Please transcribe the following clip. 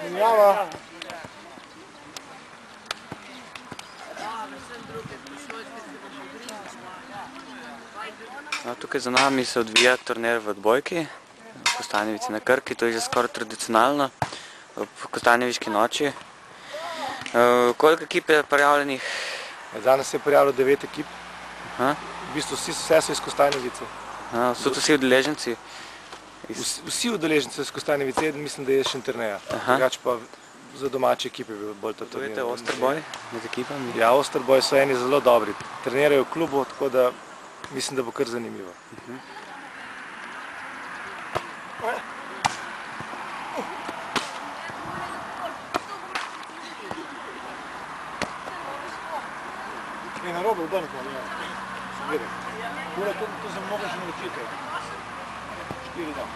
Menjava. Tukaj za nami se odvija turnir v odbojki v Kostanjevici na Krki. To je že skoraj tradicionalno v Kostanjeviški noči. Koliko ekip je prijavljenih? Danes se je prijavilo 9 ekip. V bistvu vse so iz Kostanjevice. So to vsi udeleženci? Vsi udeleženci iz Kostanjevice, mislim, da je Šentjerneja. Drugače pa za domače ekipe bi bolj ta turnir. To je Osterboj med ekipami? Ja, Osterboj so eni zelo dobri. Trenirajo v klubu, tako da mislim, da bo kar zanimivo. Je na robu obrniti, ali ja? Še gledaj. To se mnogo že naučite. 4 dan.